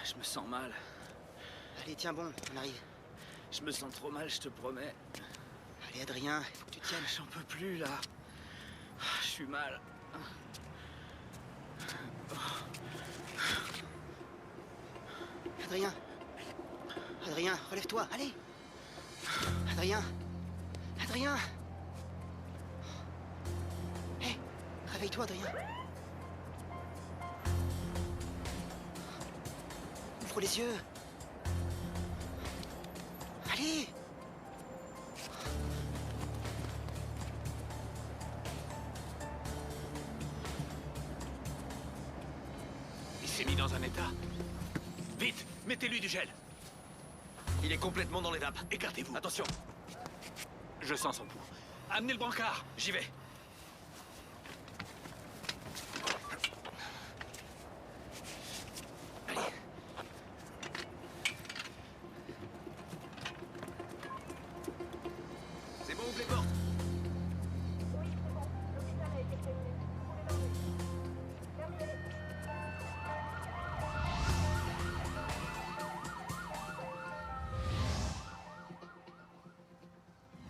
Je me sens mal. Allez, tiens bon, on arrive. Je me sens trop mal, je te promets. Allez, Adrien, il faut que tu tiennes. J'en peux plus, là. Je suis mal. Adrien. Adrien, relève-toi, allez. Adrien. Adrien. Hé, réveille-toi, Adrien. Ouvre les yeux. Allez. Il s'est mis dans un état. Vite, mettez-lui du gel. Il est complètement dans les vapes. Écartez-vous. Attention. Je sens son pouls. Amenez le brancard. J'y vais. Allez. C'est bon, ouvre les portes. Oui, c'est bon. L'hôpital a été prévenu. Vous pouvez l'enlever. Terminé.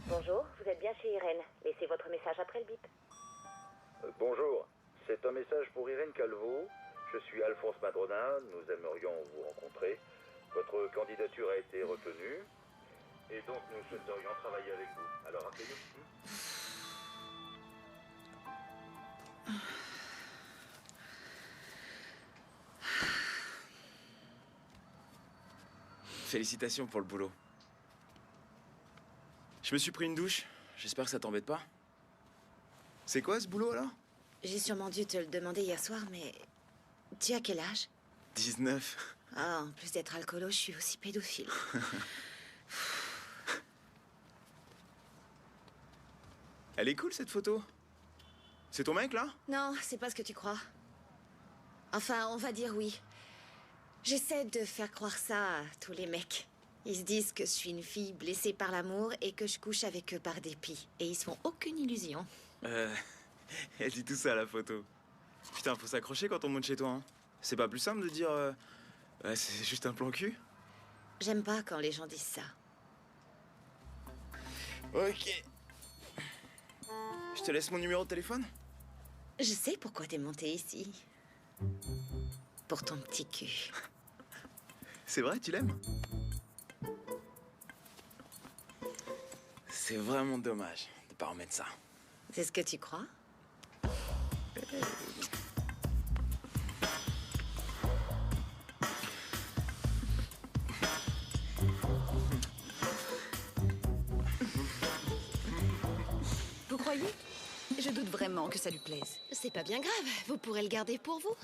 Bonjour, vous êtes bien chez Irène. Laissez votre message après le bip. Bonjour, c'est un message pour Irène Calvo. Je suis Alphonse Madronin, nous aimerions vous rencontrer. Votre candidature a été retenue et donc nous souhaiterions travailler avec vous. Alors appelez-nous. Félicitations pour le boulot. Je me suis pris une douche. J'espère que ça t'embête pas. C'est quoi ce boulot alors? J'ai sûrement dû te le demander hier soir, mais... Tu as quel âge? 19. Ah, en plus d'être alcoolo, je suis aussi pédophile. Elle est cool cette photo. C'est ton mec là? Non, c'est pas ce que tu crois. Enfin, on va dire oui. J'essaie de faire croire ça à tous les mecs. Ils se disent que je suis une fille blessée par l'amour et que je couche avec eux par dépit. Et ils se font aucune illusion. Elle dit tout ça à la photo. Putain, faut s'accrocher quand on monte chez toi, hein. C'est pas plus simple de dire... ouais, c'est juste un plan cul? J'aime pas quand les gens disent ça. Ok. Je te laisse mon numéro de téléphone? Je sais pourquoi t'es monté ici. Pour ton petit cul. C'est vrai, tu l'aimes? C'est vraiment dommage de pas remettre ça. C'est ce que tu crois? Vous croyez? Je doute vraiment que ça lui plaise. C'est pas bien grave, vous pourrez le garder pour vous.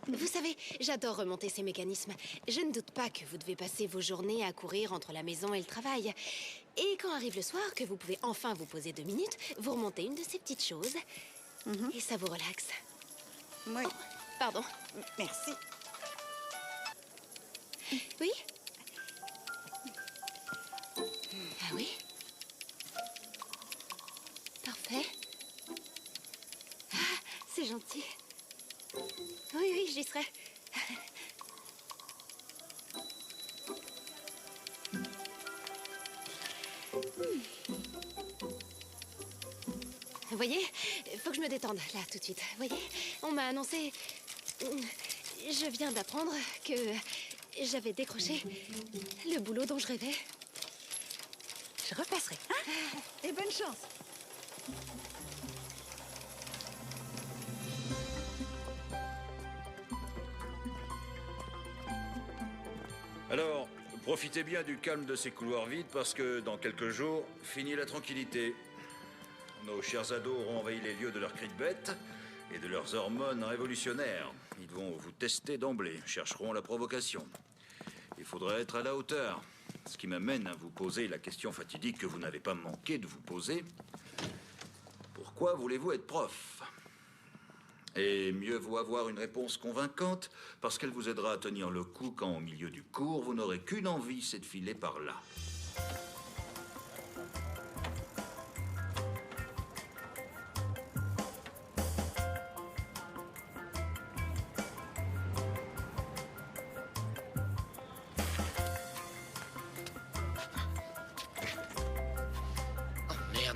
Vous savez, j'adore remonter ces mécanismes. Je ne doute pas que vous devez passer vos journées à courir entre la maison et le travail. Et quand arrive le soir, que vous pouvez enfin vous poser 2 minutes, vous remontez une de ces petites choses. Et ça vous relaxe. Oui. Oh, pardon. Merci. Oui? Ah oui? Parfait. Ah, c'est gentil. Oui, oui, j'y serai. Vous voyez, faut que je me détende, là, tout de suite. Vous voyez, on m'a annoncé... Je viens d'apprendre que j'avais décroché le boulot dont je rêvais. Je repasserai. Hein? Et bonne chance. Alors, profitez bien du calme de ces couloirs vides parce que dans quelques jours, finit la tranquillité. Nos chers ados auront envahi les lieux de leurs cris de bête et de leurs hormones révolutionnaires. Ils vont vous tester d'emblée, chercheront la provocation. Il faudrait être à la hauteur. Ce qui m'amène à vous poser la question fatidique que vous n'avez pas manqué de vous poser. Pourquoi voulez-vous être prof ? Et mieux vaut avoir une réponse convaincante parce qu'elle vous aidera à tenir le coup quand au milieu du cours, vous n'aurez qu'une envie, c'est de filer par là.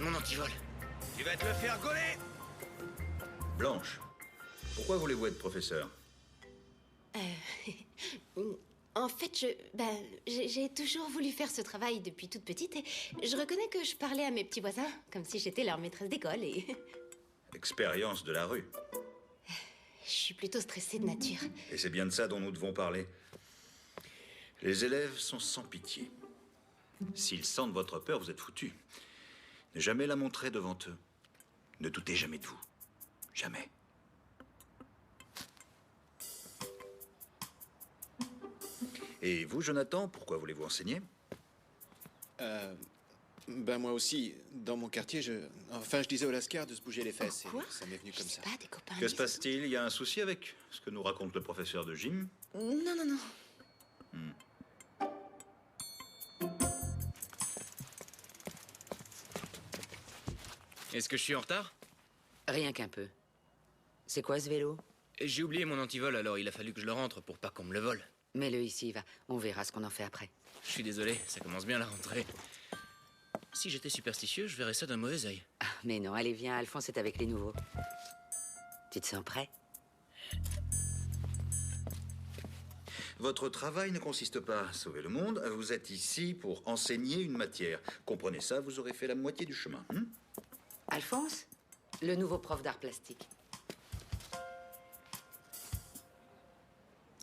Mon antivol. Tu vas te le faire gauler. Blanche, pourquoi voulez-vous être professeur? En fait, j'ai toujours voulu faire ce travail depuis toute petite et je reconnais que je parlais à mes petits voisins comme si j'étais leur maîtresse d'école et... Expérience de la rue. Je suis plutôt stressée de nature. Et c'est bien de ça dont nous devons parler. Les élèves sont sans pitié. S'ils sentent votre peur, vous êtes foutus. Ne jamais la montrer devant eux. Ne doutez jamais de vous. Jamais. Et vous, Jonathan, pourquoi voulez-vous enseigner? Ben moi aussi, dans mon quartier, je disais au Lascar de se bouger les fesses. Quoi? Et ça m'est venu comme ça. Pas des copains. Que se passe-t-il? Il y a un souci avec ce que nous raconte le professeur de gym? Non, non, non. Est-ce que je suis en retard? Rien qu'un peu. C'est quoi ce vélo? J'ai oublié mon antivol, alors il a fallu que je le rentre pour pas qu'on me le vole. Mets-le ici, va. On verra ce qu'on en fait après. Je suis désolé, ça commence bien la rentrée. Si j'étais superstitieux, je verrais ça d'un mauvais œil. Ah, mais non, allez, viens, Alphonse est avec les nouveaux. Tu te sens prêt? Votre travail ne consiste pas à sauver le monde. Vous êtes ici pour enseigner une matière. Comprenez ça, vous aurez fait la moitié du chemin. Alphonse, le nouveau prof d'art plastique.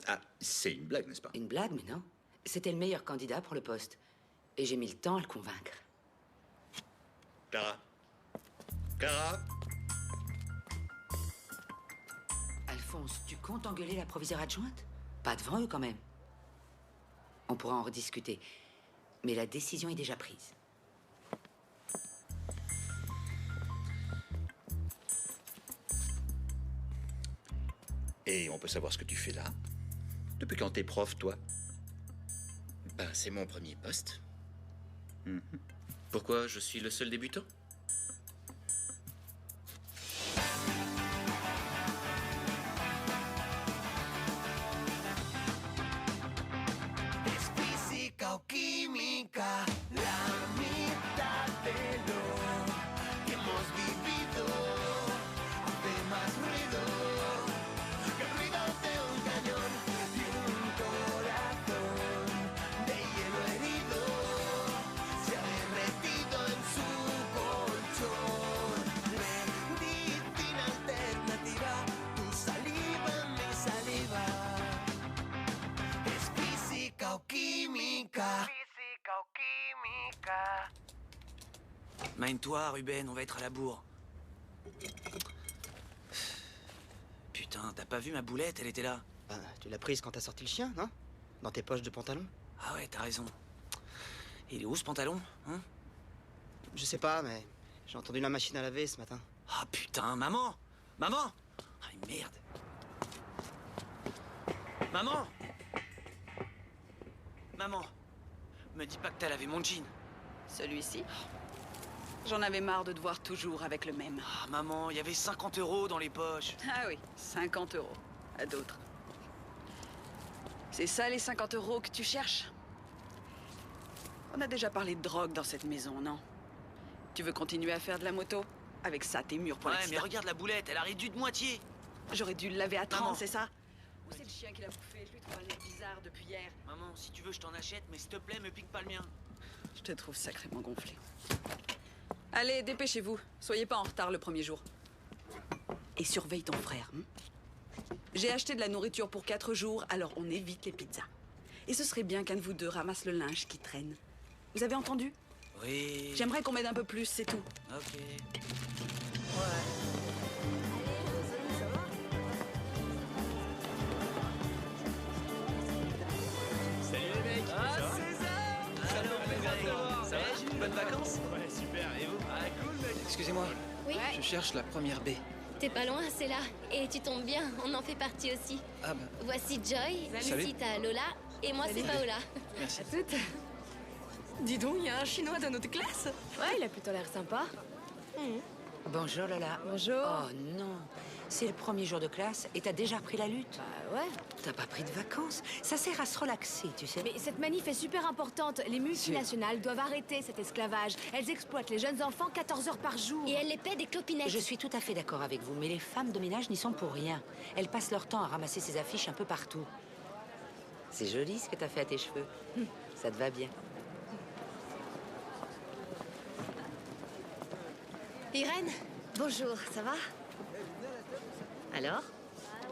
Ah, c'est une blague, n'est-ce pas? Une blague, mais non. C'était le meilleur candidat pour le poste. Et j'ai mis le temps à le convaincre. Clara? Clara? Alphonse, tu comptes engueuler la proviseure adjointe? Pas devant eux, quand même. On pourra en rediscuter. Mais la décision est déjà prise. Et on peut savoir ce que tu fais là? Depuis quand t'es prof, toi? Bah, c'est mon premier poste. Pourquoi je suis le seul débutant? Física o química, la mitad de lo que hemos vivido hace más ruido que el ruido de un cañón y un corazón de hielo herido se ha derretido en su colchón. Medicina alternativa, tu saliva, mi saliva. Es física o química. Física o química. Mine-toi, Ruben, on va être à la bourre. Putain, t'as pas vu ma boulette? Elle était là. Ben, tu l'as prise quand t'as sorti le chien, non? Dans tes poches de pantalon? Ah ouais, t'as raison. Il est où ce pantalon, hein? Je sais pas, mais j'ai entendu la machine à laver ce matin. Ah putain, maman! Maman! Ah merde! Maman! Maman! Me dis pas que t'as lavé mon jean. Celui-ci? J'en avais marre de te voir toujours avec le même. Ah maman, il y avait 50 € dans les poches. Ah oui, 50 €. À d'autres. C'est ça les 50 € que tu cherches? On a déjà parlé de drogue dans cette maison, non? Tu veux continuer à faire de la moto? Avec ça, t'es mûr pour Ouais, l'accident. mais regarde la boulette, elle a réduit de moitié. J'aurais dû le laver à 30, Maman. c'est ça? Ou c'est le chien qui l'a bouffé? Je lui trouve un air bizarre depuis hier. Maman, si tu veux, je t'en achète, mais s'il te plaît, me pique pas le mien. Je te trouve sacrément gonflé. Allez, dépêchez-vous. Soyez pas en retard le premier jour. Et surveille ton frère. J'ai acheté de la nourriture pour 4 jours, alors on évite les pizzas. Et ce serait bien qu'un de vous deux ramasse le linge qui traîne. Vous avez entendu? Oui. J'aimerais qu'on m'aide un peu plus, c'est tout. Ok. Salut les mecs. Ah, César! Ça fait plaisir de te voir. Ça va? Bonnes vacances? Ouais, super. Et vous? Ah, cool, mec. Excusez-moi, Oui, je cherche la première baie. t'es pas loin, c'est là. Et tu tombes bien, on en fait partie aussi. Ah bah, Voici Joy, Salut. ici t'as Lola, et moi c'est Paola. merci. Dis donc, il y a un Chinois dans notre classe. Ouais, il a plutôt l'air sympa. Bonjour, Lola. Bonjour. Oh non, C'est le premier jour de classe et t'as déjà repris la lutte. Bah ouais. T'as pas pris de vacances. Ça sert à se relaxer, tu sais. Mais cette manif est super importante. Les multinationales doivent arrêter cet esclavage. Elles exploitent les jeunes enfants 14 heures par jour. Et elle les paie des clopinettes. Je suis tout à fait d'accord avec vous, mais les femmes de ménage n'y sont pour rien. Elles passent leur temps à ramasser ces affiches un peu partout. C'est joli ce que t'as fait à tes cheveux. Ça te va bien. Irène, Bonjour, ça va? Alors?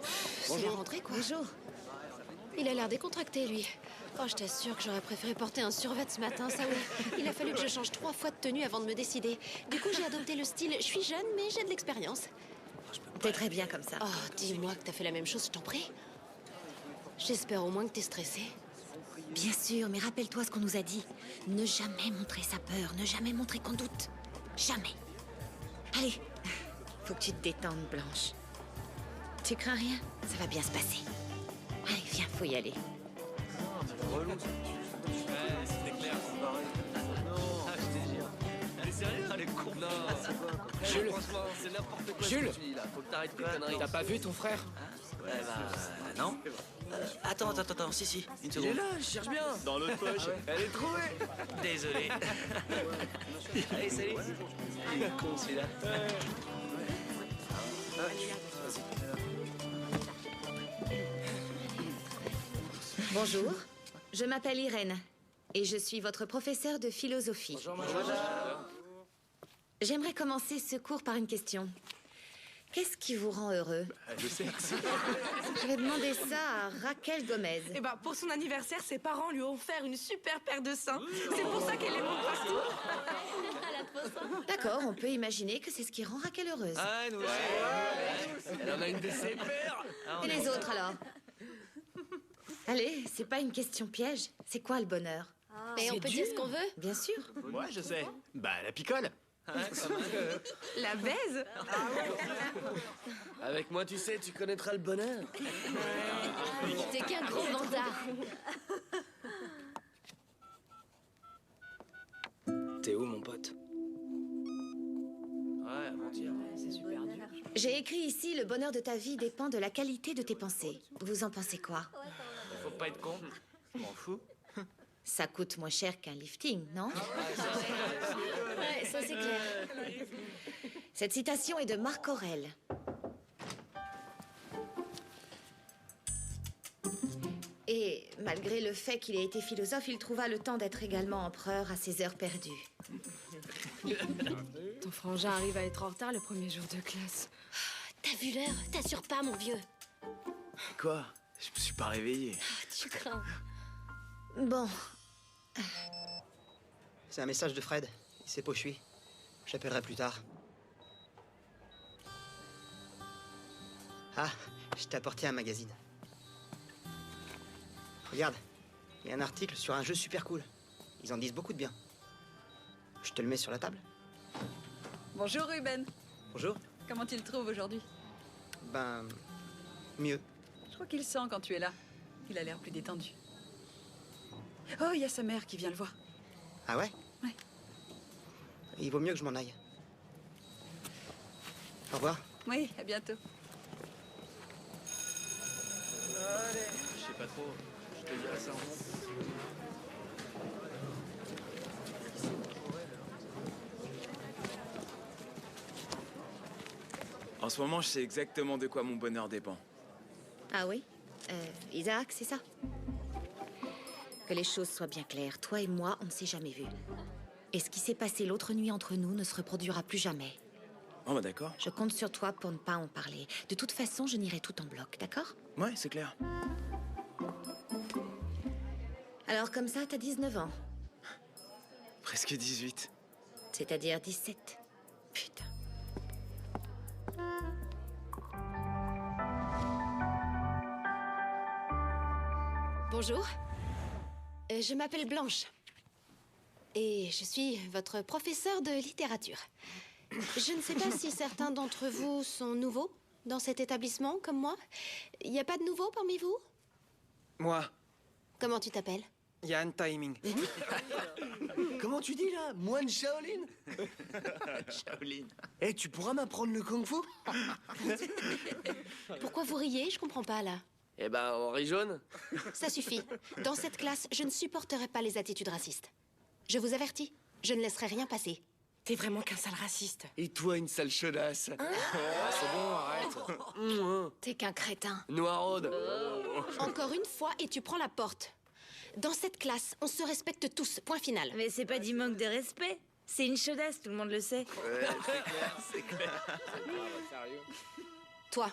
c'est la rentrée, quoi. Bonjour. Il a l'air décontracté, lui. Oh, je t'assure que j'aurais préféré porter un survêt ce matin, ça oui. Il a fallu que je change 3 fois de tenue avant de me décider. Du coup, j'ai adopté le style « je suis jeune, mais j'ai de l'expérience ». T'es très bien comme ça. Oh, dis-moi que t'as fait la même chose, je t'en prie. J'espère au moins que t'es stressée. Bien sûr, mais rappelle-toi ce qu'on nous a dit. Ne jamais montrer sa peur, ne jamais montrer qu'on doute. Jamais. Allez, faut que tu te détendes, Blanche. Tu crains rien? Ça va bien se passer. Allez, viens, faut y aller. C'était clair, c'est pareil. Non, je te jure. T'es sérieux? Elle est con. Non, c'est quoi, quoi. Jules. Franchement, c'est n'importe quoi. Jules. Ce que tu dis, là. Faut que t'arrêtes tes conneries. T'as pas vu ton frère? Ouais, bah, non. Attends, si, une Il est seconde. là, je cherche bien. Dans l'autre poche. Elle est trouvée. Désolé. Allez, salut. Il est con, celui-là. Bonjour, je m'appelle Irène et je suis votre professeure de philosophie. J'aimerais commencer ce cours par une question. Qu'est-ce qui vous rend heureux? Le sexe. Je vais demander ça à Raquel Gomez. Eh ben, pour son anniversaire, ses parents lui ont offert une super paire de seins. C'est pour ça qu'elle les montre partout. D'accord, on peut imaginer que c'est ce qui rend Raquel heureuse. Ah, nous aussi. Elle en a une de ses paires. Et les autres alors? Allez, c'est pas une question piège. C'est quoi le bonheur? Mais on peut dire ce qu'on veut? Bien sûr. Moi, je sais. Bah, la picole. La baise. Avec moi, tu sais, tu connaîtras le bonheur. T'es qu'un gros vantard. T'es où, mon pote? Ouais, avant-hier. C'est super dur. J'ai écrit ici: le bonheur de ta vie dépend de la qualité de tes pensées. Vous en pensez quoi? Faut pas être con. Je m'en fous. Ça coûte moins cher qu'un lifting, non? Ouais, ça c'est clair. Cette citation est de Marc Aurèle. Et malgré le fait qu'il ait été philosophe, il trouva le temps d'être également empereur à ses heures perdues. Ton frangin arrive à être en retard le premier jour de classe. T'as vu l'heure? T'assures pas, mon vieux. Quoi? Je me suis pas réveillé. Tu crains. Bon, C'est un message de Fred. Il s'est pochué. J'appellerai plus tard. Ah, je t'ai apporté un magazine. Regarde, il y a un article sur un jeu super cool. Ils en disent beaucoup de bien. Je te le mets sur la table? Bonjour Ruben. Bonjour. Comment tu le trouves aujourd'hui? Ben, mieux. Je crois qu'il sent quand tu es là. Il a l'air plus détendu. Oh, il y a sa mère qui vient le voir. Ah ouais? Ouais. Il vaut mieux que je m'en aille. Au revoir. Oui, à bientôt. Allez, je sais pas trop. Je te dirai ça en montant. En ce moment, je sais exactement de quoi mon bonheur dépend. ah oui? Isaac, c'est ça? Que les choses soient bien claires, toi et moi, on ne s'est jamais vus. Et ce qui s'est passé l'autre nuit entre nous ne se reproduira plus jamais. Oh bah d'accord. Je compte sur toi pour ne pas en parler. De toute façon, je nierai tout en bloc, d'accord? Ouais, c'est clair. Alors comme ça, t'as 19 ans. Presque 18. C'est-à-dire 17. Putain. Bonjour. Je m'appelle Blanche. Et je suis votre professeure de littérature. Je ne sais pas si certains d'entre vous sont nouveaux dans cet établissement, comme moi. Il n'y a pas de nouveaux parmi vous? Moi, Comment tu t'appelles? Il y a un timing. Comment tu dis là? Moine Shaolin? Shaolin. Eh, tu pourras m'apprendre le kung-fu? Pourquoi vous riez? Je comprends pas, là. Eh ben, on rit jaune. Ça suffit. Dans cette classe, je ne supporterai pas les attitudes racistes. Je vous avertis, je ne laisserai rien passer. T'es vraiment qu'un sale raciste. Et toi, une sale chaudasse. C'est bon, arrête. T'es qu'un crétin. Noiraude. Encore une fois, et tu prends la porte. Dans cette classe, on se respecte tous, point final. Mais c'est pas du manque de respect. C'est une chaudasse, tout le monde le sait. Ouais, c'est clair, c'est clair. Sérieux? Toi,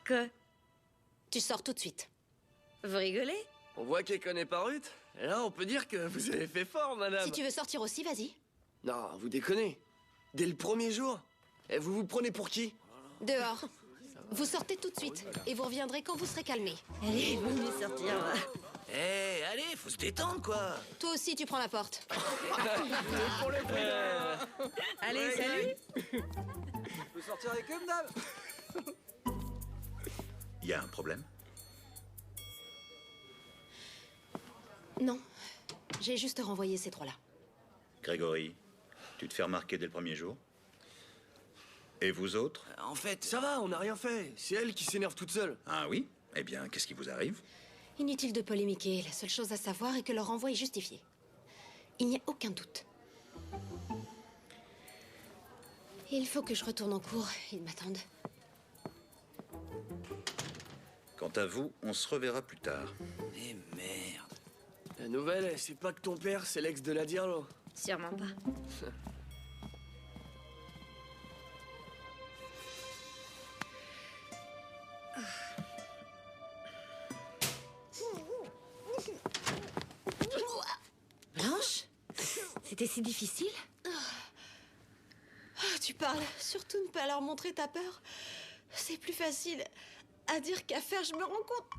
Quoi? tu sors tout de suite. Vous rigolez? On voit qu'elle connaît pas Ruth. Et là, on peut dire que vous avez fait fort, madame. Si tu veux sortir aussi, vas-y. Non, vous déconnez. Dès le premier jour. Et vous vous prenez pour qui? Dehors. Vous sortez tout de suite, et vous reviendrez quand vous serez calmé. Allez, vaut mieux sortir, va. Eh, allez, faut se détendre, quoi. Toi aussi, tu prends la porte. Allez, salut. Tu peux sortir avec eux, madame? Il y a un problème? Non, j'ai juste renvoyé ces trois-là. Grégory, tu te fais remarquer dès le premier jour? Et vous autres? En fait, ça va, on n'a rien fait. C'est elle qui s'énerve toute seule. Ah oui? Eh bien, qu'est-ce qui vous arrive? Inutile de polémiquer, la seule chose à savoir est que leur renvoi est justifié. Il n'y a aucun doute. Il faut que je retourne en cours, ils m'attendent. Quant à vous, on se reverra plus tard. Eh merde. La nouvelle, c'est pas que ton père, c'est l'ex de la Dirlo. Sûrement pas. Blanche? C'était si difficile? Tu parles, surtout ne pas leur montrer ta peur. C'est plus facile à dire qu'à faire, je me rends compte.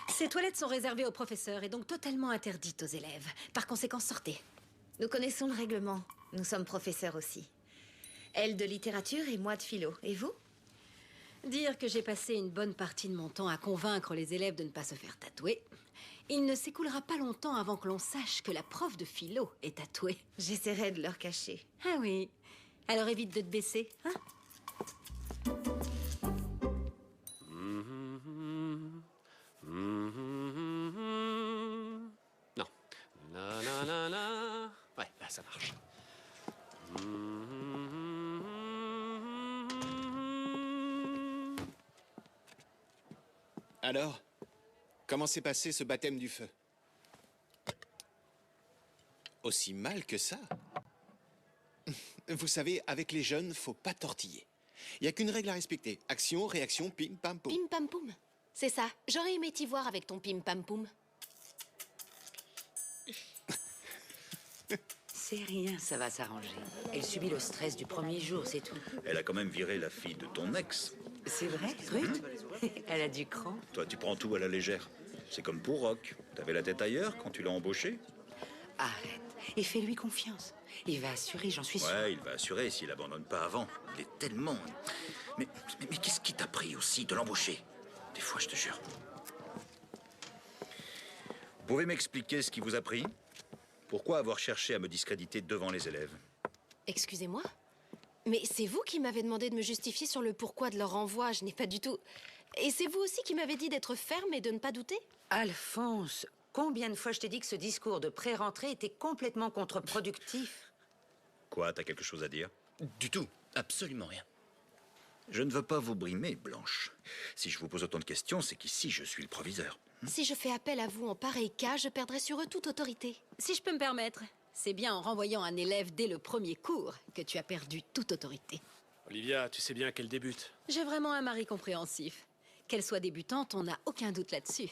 Ces toilettes sont réservées aux professeurs et donc totalement interdites aux élèves. Par conséquent, sortez. Nous connaissons le règlement. Nous sommes professeurs aussi. Elle de littérature et moi de philo. Et vous? Dire que j'ai passé une bonne partie de mon temps à convaincre les élèves de ne pas se faire tatouer. Il ne s'écoulera pas longtemps avant que l'on sache que la prof de philo est tatouée. J'essaierai de leur cacher. Ah oui. Alors évite de te baisser, hein? Non. La la la la. Ouais, là ça marche. Alors, comment s'est passé ce baptême du feu? Aussi mal que ça? Vous savez, avec les jeunes, faut pas tortiller. Il y a qu'une règle à respecter. Action, réaction, pim, pam, poum. Pim pam poum. C'est ça. J'aurais aimé t'y voir avec ton pim pam poum. C'est rien, ça va s'arranger. Elle subit le stress du premier jour, c'est tout. Elle a quand même viré la fille de ton ex. C'est vrai, Ruth? Elle a du cran. Toi, tu prends tout à la légère. C'est comme pour Rock. T'avais la tête ailleurs quand tu l'as embauché? Arrête et fais-lui confiance. Il va assurer, j'en suis sûre. Ouais, il va assurer s'il abandonne pas avant. Il est tellement... Mais qu'est-ce qui t'a pris aussi de l'embaucher? Des fois, je te jure. Vous pouvez m'expliquer ce qui vous a pris? Pourquoi avoir cherché à me discréditer devant les élèves? Excusez-moi, mais c'est vous qui m'avez demandé de me justifier sur le pourquoi de leur renvoi. Je n'ai pas du tout... Et c'est vous aussi qui m'avez dit d'être ferme et de ne pas douter? Alphonse, combien de fois je t'ai dit que ce discours de pré-rentrée était complètement contre-productif? Quoi, t'as quelque chose à dire? Du tout, absolument rien. Je ne veux pas vous brimer, Blanche. Si je vous pose autant de questions, c'est qu'ici, je suis le proviseur. Si je fais appel à vous en pareil cas, je perdrai sur eux toute autorité. Si je peux me permettre, c'est bien en renvoyant un élève dès le premier cours que tu as perdu toute autorité. Olivia, tu sais bien qu'elle débute. J'ai vraiment un mari compréhensif. Qu'elles soient débutantes, on n'a aucun doute là-dessus.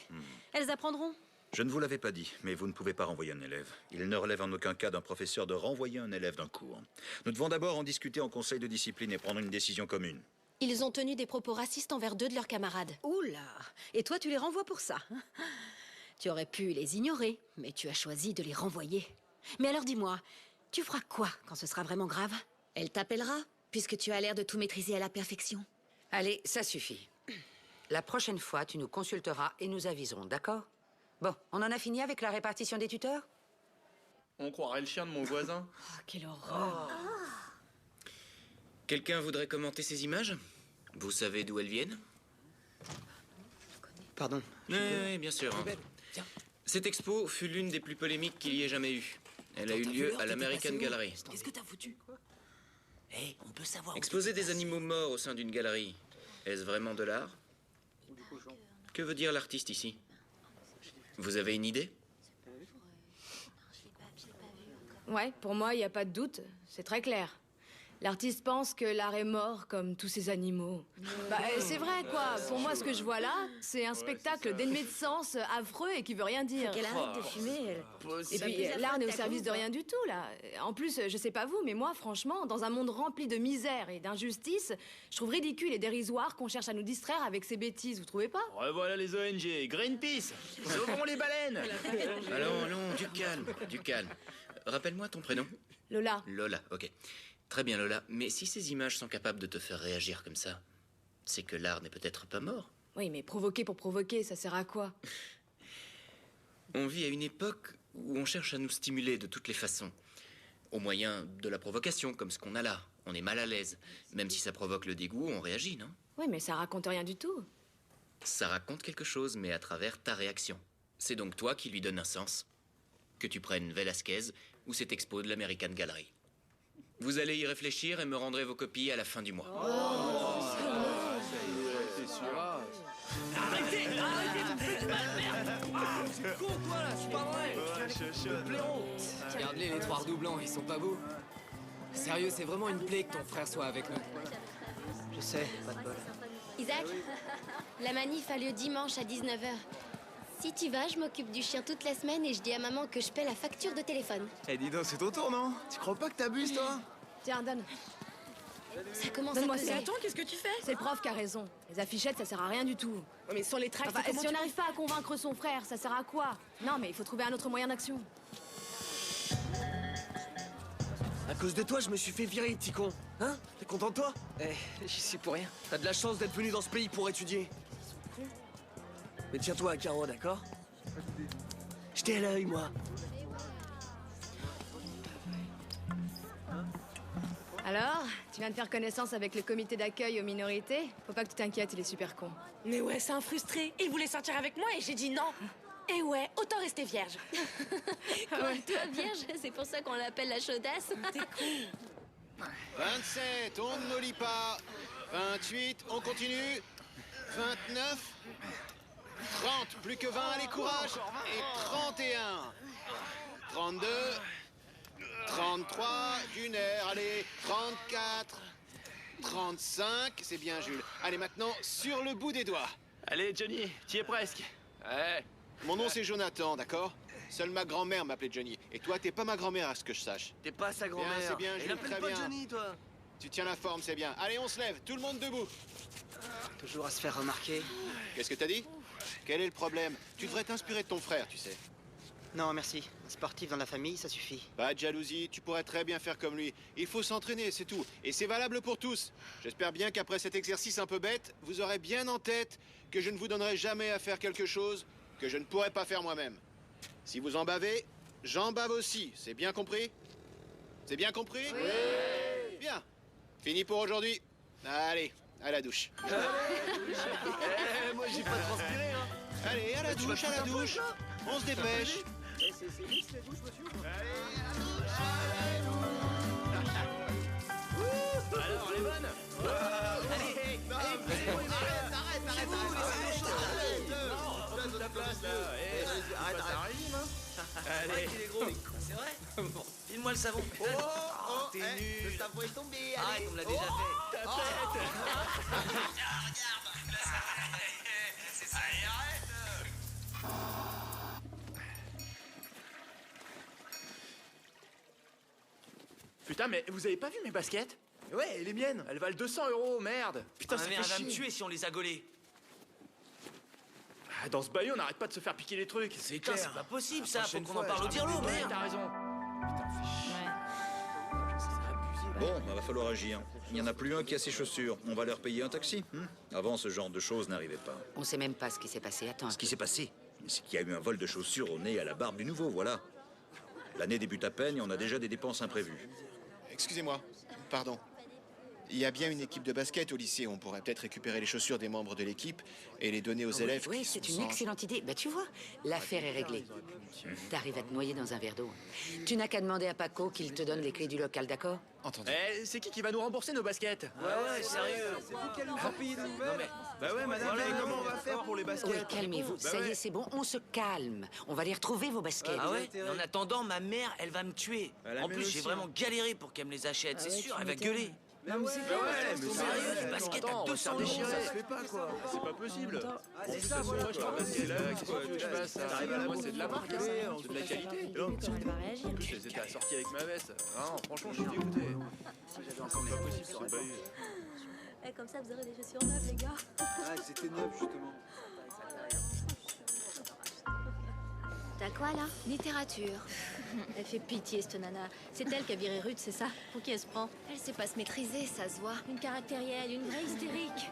Elles apprendront. Je ne vous l'avais pas dit, mais vous ne pouvez pas renvoyer un élève. Il ne relève en aucun cas d'un professeur de renvoyer un élève d'un cours. Nous devons d'abord en discuter en conseil de discipline et prendre une décision commune. Ils ont tenu des propos racistes envers deux de leurs camarades. Oula! Et toi, tu les renvoies pour ça, hein? Tu aurais pu les ignorer, mais tu as choisi de les renvoyer. Mais alors dis-moi, tu feras quoi quand ce sera vraiment grave? Elle t'appellera, puisque tu as l'air de tout maîtriser à la perfection. Allez, ça suffit. La prochaine fois, tu nous consulteras et nous aviserons, d'accord? Bon, on en a fini avec la répartition des tuteurs? On croirait le chien de mon voisin. Oh, quelle horreur. Quelqu'un voudrait commenter ces images? Vous savez d'où elles viennent? Pardon. Oui, bien sûr. Hein. Cette expo fut l'une des plus polémiques qu'il y ait jamais eu. Elle a eu lieu à l'American Gallery. Qu'est-ce que t'as foutu? Hé, on peut savoir. Exposer des animaux morts au sein d'une galerie, est-ce vraiment de l'art? Que veut dire l'artiste ici? Vous avez une idée? Ouais, pour moi, il n'y a pas de doute. C'est très clair. L'artiste pense que l'art est mort comme tous ces animaux. Bah, c'est vrai, quoi. Pour moi, ce que je vois là, c'est un spectacle dénué de sens, affreux et qui veut rien dire. Qu'elle arrête de fumer, elle. Et puis, l'art n'est au service de rien du tout, là. En plus, je sais pas vous, mais moi, franchement, dans un monde rempli de misère et d'injustice, je trouve ridicule et dérisoire qu'on cherche à nous distraire avec ces bêtises, vous trouvez pas? Revoilà les ONG, Greenpeace, sauvons les baleines. Allons, du calme, du calme. Rappelle-moi ton prénom. Lola. Lola, ok. Très bien, Lola. Mais si ces images sont capables de te faire réagir comme ça, c'est que l'art n'est peut-être pas mort. Oui, mais provoquer pour provoquer, ça sert à quoi? On vit à une époque où on cherche à nous stimuler de toutes les façons. Au moyen de la provocation, comme ce qu'on a là. On est mal à l'aise. Même si ça provoque le dégoût, on réagit, non? Oui, mais ça raconte rien du tout. Ça raconte quelque chose, mais à travers ta réaction. C'est donc toi qui lui donne un sens. Que tu prennes Velasquez ou cette expo de l'American Gallery. Vous allez y réfléchir et me rendrez vos copies à la fin du mois. Arrêtez, vous me faites du mal, merde. C'est con, toi, là, c'est pas vrai. Le blaireau. Regarde-les, les trois redoublants, ils sont pas beaux. Sérieux, c'est vraiment une plaie que ton frère soit avec nous. Je sais, pas de bol. Isaac, la manif a lieu dimanche à 19h. Si tu vas, je m'occupe du chien toute la semaine et je dis à maman que je paie la facture de téléphone. Eh, dis donc, c'est ton tour, non? Tu crois pas que t'abuses, toi? Tiens, donne. Ça commence à Donne-moi peser. ça. Attends, qu'est-ce que tu fais? C'est le prof qui a raison. Les affichettes, ça sert à rien du tout. Mais sans les tracts, Enfin, si on n'arrive pas à convaincre son frère, ça sert à quoi? Non, mais il faut trouver un autre moyen d'action. À cause de toi, je me suis fait virer, petit con. Hein? T'es content de toi? Eh, j'y suis pour rien. T'as de la chance d'être venu dans ce pays pour étudier. Mais tiens-toi à Caro, d'accord? J'étais à l'œil, moi. Alors, tu viens de faire connaissance avec le comité d'accueil aux minorités? Faut pas que tu t'inquiètes, il est super con. Mais ouais, c'est un frustré. Il voulait sortir avec moi et j'ai dit non. Et ouais, autant rester vierge. Quoi, toi, vierge? C'est pour ça qu'on l'appelle la chaudasse. T'es con. 27, on ne mollit pas. 28, on continue. 29. 30, plus que 20, allez, courage. Et 31. 32. 33, d'une heure, allez. 34. 35, c'est bien, Jules. Allez, maintenant, sur le bout des doigts. Allez, Johnny, t'y es presque. Ouais. Mon nom, c'est Jonathan, d'accord? Seule ma grand-mère m'appelait Johnny. Et toi, t'es pas ma grand-mère, à ce que je sache. T'es pas sa Bien, grand-mère. c'est bien, Elle Jules, appelle très pas bien. Johnny, toi. Tu tiens la forme, c'est bien. Allez, on se lève, tout le monde debout. Toujours à se faire remarquer. Qu'est-ce que t'as dit? Quel est le problème? Tu devrais t'inspirer de ton frère, tu sais. Non, merci. Un sportif dans la famille, ça suffit. Pas de jalousie, tu pourrais très bien faire comme lui. Il faut s'entraîner, c'est tout. Et c'est valable pour tous. J'espère bien qu'après cet exercice un peu bête, vous aurez bien en tête que je ne vous donnerai jamais à faire quelque chose que je ne pourrais pas faire moi-même. Si vous en bavez, j'en bave aussi. C'est bien compris? C'est bien compris? Oui. Bien. Fini pour aujourd'hui. Allez, à la douche. Moi, j'ai pas transpiré, hein. Allez, à la douche, à la douche. On se dépêche. Alors, elle est bonne? Allez, arrête, la place, là. Arrête, Allez. Il est gros. C'est vrai? Bon, file-moi le savon. T'es nul. Le savon est tombé, Arrête, on me l'a déjà fait. Ta tête. C'est ça. Arrête. Putain, mais vous avez pas vu mes baskets? Ouais, les miennes. Elles valent 200 €, merde. Putain, ça merde, fait elle va me chier. tuer si on les a gaulés. Ah, dans ce baillot, on n'arrête pas de se faire piquer les trucs. C'est Putain, clair. c'est pas possible La ça. Faut prochaine qu'on en fois, parle au je dirlo, t'avais dit, merde. T'as raison. Putain, fais chier. C'est abusé, Bon, va falloir agir. Il n'y en a plus un qui a ses chaussures. On va leur payer un taxi. Avant, ce genre de choses n'arrivait pas. On sait même pas ce qui s'est passé. Attends. Ce qui s'est passé, c'est qu'il y a eu un vol de chaussures au nez et à la barbe du nouveau, voilà. L'année débute à peine et on a déjà des dépenses imprévues. Excusez-moi, pardon. Il y a bien une équipe de basket au lycée. On pourrait peut-être récupérer les chaussures des membres de l'équipe et les donner aux élèves. Oui, qui c'est sont une sans- excellente idée. Bah, tu vois, l'affaire est réglée. T'arrives à te noyer dans un verre d'eau. Tu n'as qu'à demander à Paco qu'il te donne les clés du local, d'accord? Entendu. Eh, c'est qui va nous rembourser nos baskets? Ouais, sérieux. C'est vous qui allez nous faire payer de nouvelles. Bah ouais, madame, Voilà, mais comment on va faire pour les baskets? Oui, calmez-vous. Bah Ça y ouais. est, c'est bon, on se calme. On va les retrouver, vos baskets. Ah ouais? En attendant, ma mère, elle va me tuer. la En mienne plus, aussi, j'ai hein. vraiment galéré pour qu'elle me les achète, c'est sûr, elle va gueuler. Non, mais c'est Bah ouais, mais sérieux, sérieux, du basket à 200 €. ça se fait pas, quoi. C'est pas possible. C'est ça, voilà. Moi, je t'en basket là, qu'est-ce que tu veux que je fasse? T'arrives à la moi, c'est de la marque, c'est de la qualité. En plus, elles étaient assorties avec ma veste. Non, franchement, je suis dégoûté. C'est pas possible, ça aurait pas eu. Eh, comme ça, vous aurez des chaussures neuves, les gars. Ah, c'était neuf, justement. T'as quoi là? Littérature. Elle fait pitié, cette nana. C'est elle qui a viré Ruth, c'est ça? Pour qui elle se prend? Elle sait pas se maîtriser, ça se voit. Une caractérielle, une vraie hystérique.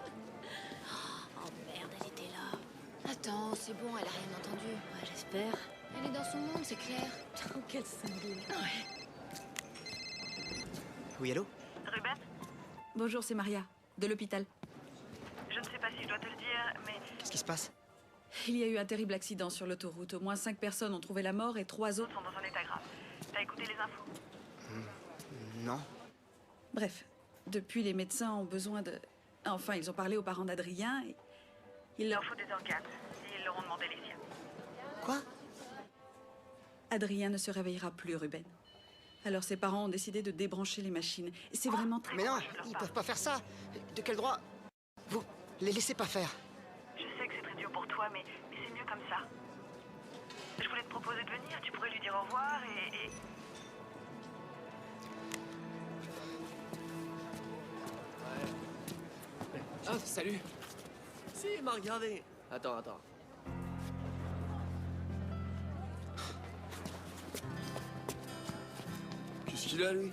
Oh merde, elle était là. Attends, c'est bon, elle a rien entendu. Ouais, j'espère. Elle est dans son monde, c'est clair. Oh, quelle sanguine. Oui, allô? Ruben? Bonjour, c'est Maria, de l'hôpital. Je ne sais pas si je dois te le dire, mais Qu'est-ce qui se passe? Il y a eu un terrible accident sur l'autoroute. Au moins 5 personnes ont trouvé la mort et 3 autres sont dans un état grave. T'as écouté les infos? Non. Bref, depuis, les médecins ont besoin de... Enfin, ils ont parlé aux parents d'Adrien et... Il leur faut des organes. Et ils leur ont demandé les siens. Quoi? Adrien ne se réveillera plus, Ruben. Alors ses parents ont décidé de débrancher les machines. Et c'est vraiment très... Mais non, ils peuvent pas faire ça. De quel droit? Vous les laissez pas faire. Je sais que c'est très dur pour toi, mais c'est mieux comme ça. Je voulais te proposer de venir, tu pourrais lui dire au revoir et... Ah, salut. Si, il m'a regardé. Attends. Qu'est-ce qu'il a, lui?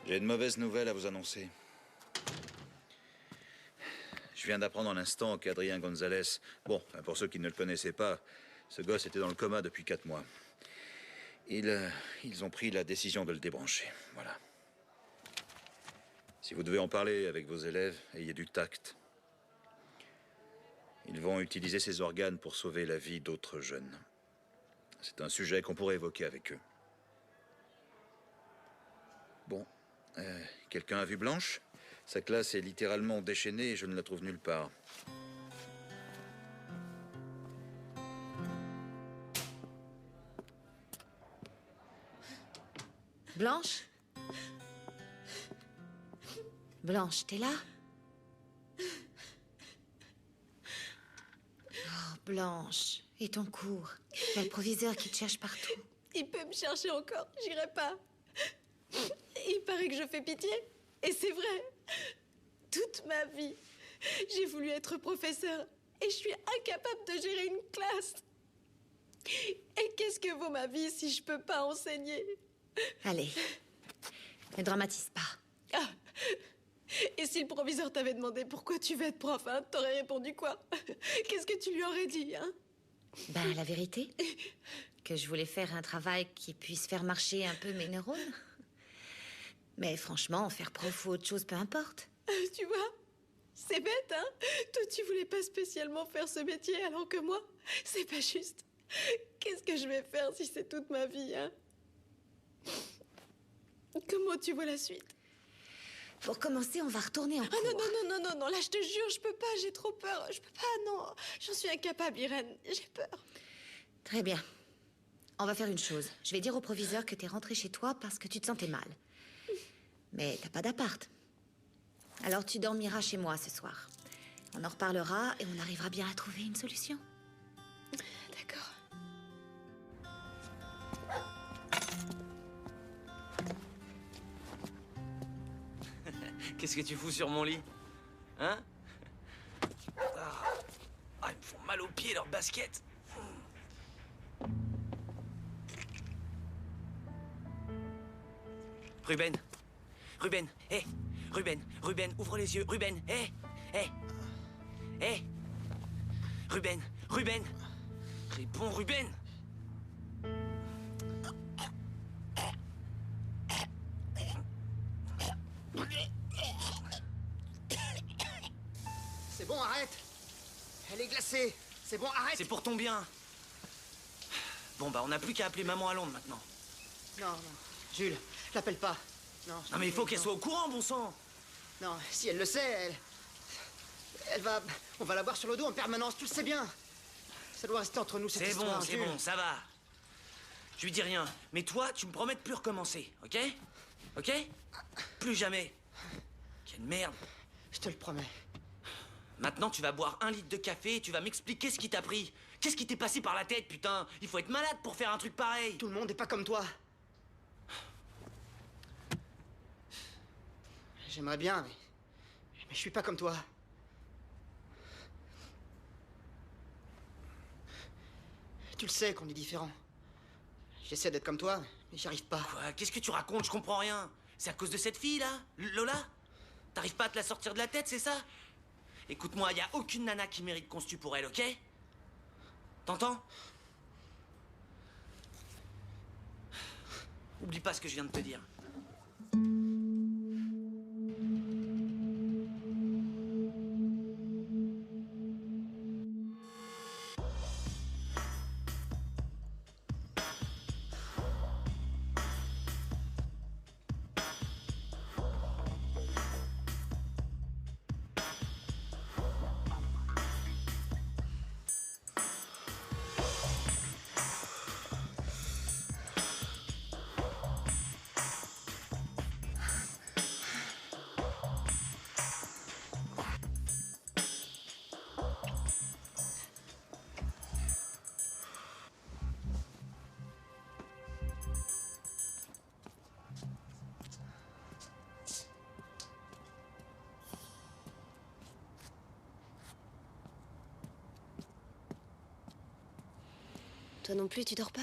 J'ai une mauvaise nouvelle à vous annoncer. Je viens d'apprendre en l'instant qu'Adrien Gonzalez... Bon, pour ceux qui ne le connaissaient pas, ce gosse était dans le coma depuis 4 mois. Ils ont pris la décision de le débrancher, voilà. Si vous devez en parler avec vos élèves, ayez du tact. Ils vont utiliser ces organes pour sauver la vie d'autres jeunes. C'est un sujet qu'on pourrait évoquer avec eux. Bon, quelqu'un a vu Blanche? Sa classe est littéralement déchaînée et je ne la trouve nulle part. Blanche? Blanche, t'es là? Oh, Blanche, et ton cours? Il y a le proviseur qui te cherche partout. Il peut me chercher encore, j'irai pas. Il paraît que je fais pitié. Et c'est vrai. Toute ma vie, j'ai voulu être professeur. Et je suis incapable de gérer une classe. Et qu'est-ce que vaut ma vie si je peux pas enseigner? Allez, ne dramatise pas. Ah. Et si le proviseur t'avait demandé pourquoi tu veux être prof, hein, t'aurais répondu quoi? Qu'est-ce que tu lui aurais dit, hein? Ben, la vérité, que je voulais faire un travail qui puisse faire marcher un peu mes neurones. Mais franchement, faire prof ou autre chose, peu importe. Tu vois, c'est bête, hein? Toi, tu voulais pas spécialement faire ce métier, alors que moi, c'est pas juste. Qu'est-ce que je vais faire si c'est toute ma vie, hein? Comment tu vois la suite? Pour commencer, on va retourner en cours. Non, là, je te jure, je peux pas, j'ai trop peur. Je peux pas, non. J'en suis incapable, Irène, j'ai peur. Très bien. On va faire une chose. Je vais dire au proviseur que t'es rentrée chez toi parce que tu te sentais mal. Mais t'as pas d'appart. Alors tu dormiras chez moi ce soir. On en reparlera et on arrivera bien à trouver une solution. D'accord. Qu'est-ce que tu fous sur mon lit? Hein? Ah, ils me font mal aux pieds, leurs baskets. Ruben, hé, Ruben, ouvre les yeux, Ruben, hé, Ruben, réponds, Ruben. C'est bon, arrête. Elle est glacée. C'est bon, arrête. C'est pour ton bien. Bon, bah, on n'a plus qu'à appeler maman à Londres maintenant. Non. Jules, l'appelle pas. Non, Non, mais il faut qu'elle soit au courant, bon sang. Non, si elle le sait, elle va... On va la voir sur le dos en permanence, tu le sais bien. Ça doit rester entre nous, cette histoire, C'est Jules. bon, ça va. Je lui dis rien. Mais toi, tu me promets de plus recommencer, ok? Ok? Plus jamais. Quelle merde. Je te le promets. Maintenant, tu vas boire 1 litre de café et tu vas m'expliquer ce qui t'a pris. Qu'est-ce qui t'est passé par la tête, putain? Il faut être malade pour faire un truc pareil. Tout le monde n'est pas comme toi. J'aimerais bien, mais je suis pas comme toi. Tu le sais qu'on est différents. J'essaie d'être comme toi, mais j'y arrive pas. Quoi? Qu'est-ce que tu racontes? Je comprends rien. C'est à cause de cette fille, là? Lola? T'arrives pas à te la sortir de la tête, c'est ça? Écoute-moi, y a aucune nana qui mérite qu'on se tue pour elle, ok? T'entends? Oublie pas ce que je viens de te dire. Toi non plus, tu dors pas?